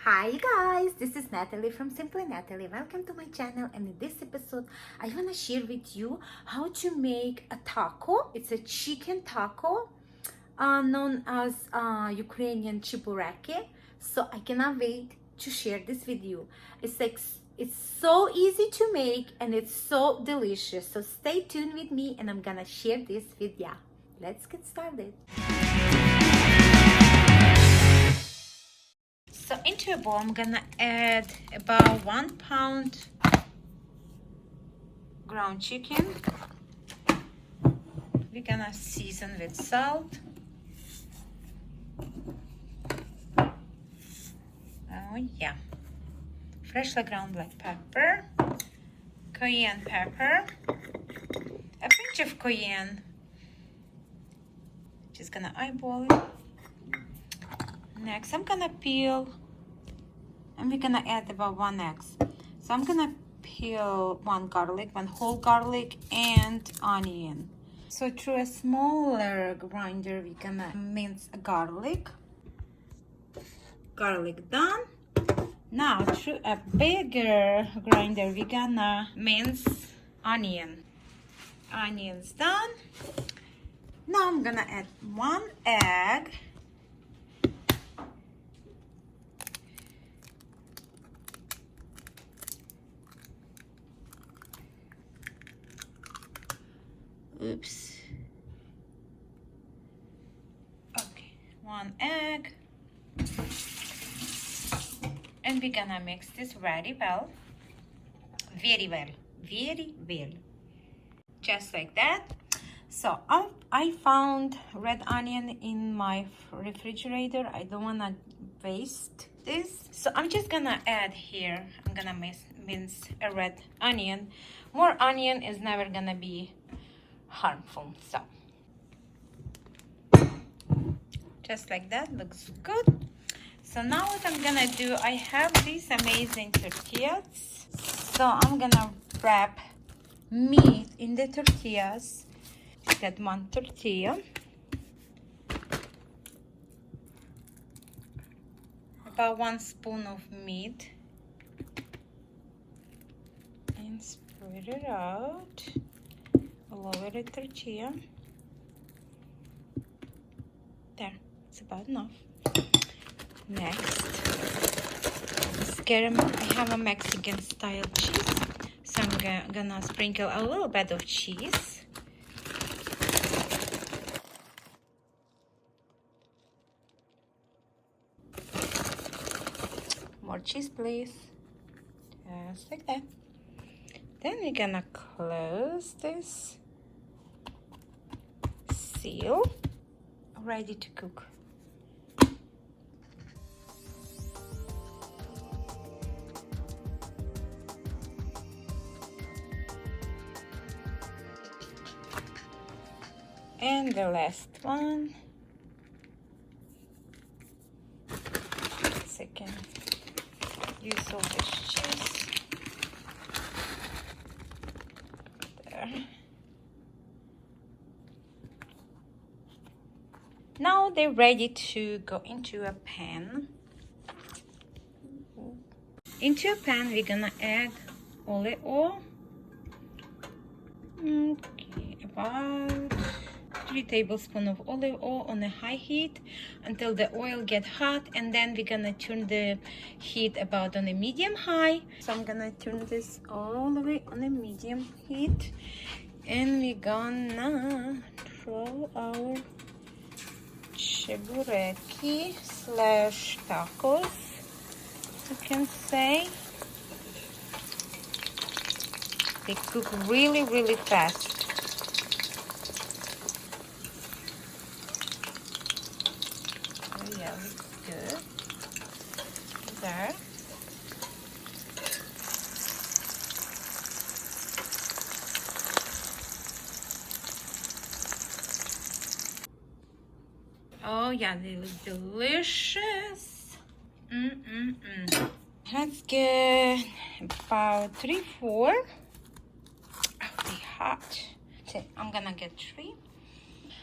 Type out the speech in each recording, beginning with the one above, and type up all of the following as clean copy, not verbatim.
Hi guys, this is Natalie from Simply Natalie. Welcome to my channel, and in this episode I want to share with you how to make a taco. It's a chicken taco known as Ukrainian chebureki. So I cannot wait to share this with you. It's so easy to make and it's so delicious. So stay tuned with me and I'm gonna share this with ya. Let's get started. So into a bowl, I'm gonna add about 1 pound ground chicken. We're gonna season with salt. Oh yeah. Freshly ground black pepper, cayenne pepper, a pinch of cayenne. Just gonna eyeball it. Next, I'm gonna peel, and we're gonna add about 1 egg. So I'm gonna peel one whole garlic and onion. So through a smaller grinder, we're gonna mince garlic. Garlic done. Now through a bigger grinder, we're gonna mince onion. Onions done. Now I'm gonna add 1 egg. Oops. Okay, 1 egg. And we're gonna mix this very well. Very well. Just like that. So I found red onion in my refrigerator. I don't wanna waste this. So I'm just gonna add here, I'm gonna mince a red onion. More onion is never gonna be harmful. So just like that, looks good. So now what I'm gonna do, I have these amazing tortillas. So I'm gonna wrap meat in the tortillas. Get 1 tortilla. About 1 spoon of meat. And spread it out all over the tortilla. There, it's about enough. Next, I have a Mexican style cheese, so I'm gonna sprinkle a little bit of cheese. More cheese, please. Just like that. Then we're gonna close this, seal, ready to cook. And the last one. Second, use all this cheese. There. Now they're ready to go into a pan. Into a pan, we're gonna add olive oil. Okay, about 3 tablespoons of olive oil on a high heat until the oil get hot, and then we're gonna turn the heat about on a medium high. So I'm gonna turn this all the way on a medium heat, and we're gonna throw our chebureki slash tacos, you can say. They cook really fast. Oh yeah, looks good. There. Oh yeah, they look delicious. Let's get about 3-4. Hot. Okay, I'm gonna get 3.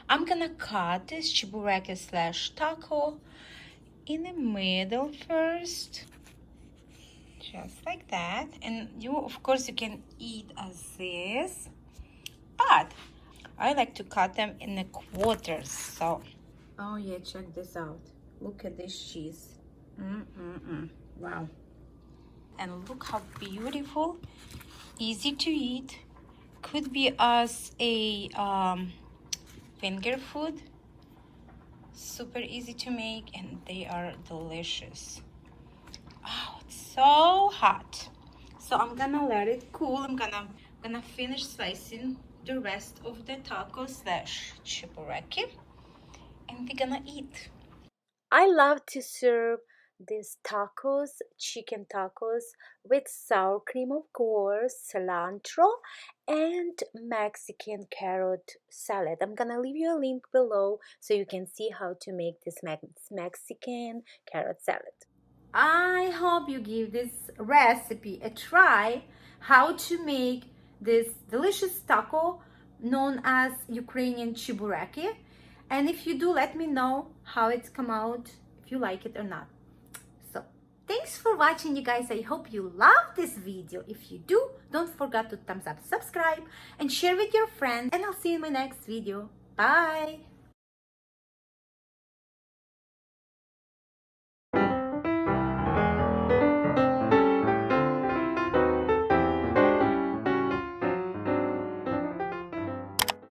I'm gonna cut this chebureki slash taco in the middle first. just like that. And you, of course, you can eat as this, but I like to cut them in the quarters. So, oh yeah, check this out. Look at this cheese. Wow. And look how beautiful, easy to eat. Could be as a finger food. Super easy to make, and they are delicious. Oh, it's so hot. So I'm gonna let it cool. I'm gonna finish slicing the rest of the taco slash chebureki, and we're gonna eat. I love to serve these tacos, chicken tacos, with sour cream, of course, cilantro, and Mexican carrot salad. I'm gonna leave you a link below so you can see how to make this Mexican carrot salad. I hope you give this recipe a try, how to make this delicious taco known as Ukrainian chebureki. And if you do, let me know how it's come out, if you like it or not. So thanks for watching, you guys. I hope you love this video. If you do, don't forget to thumbs up, subscribe, and share with your friends. And I'll see you in my next video. Bye.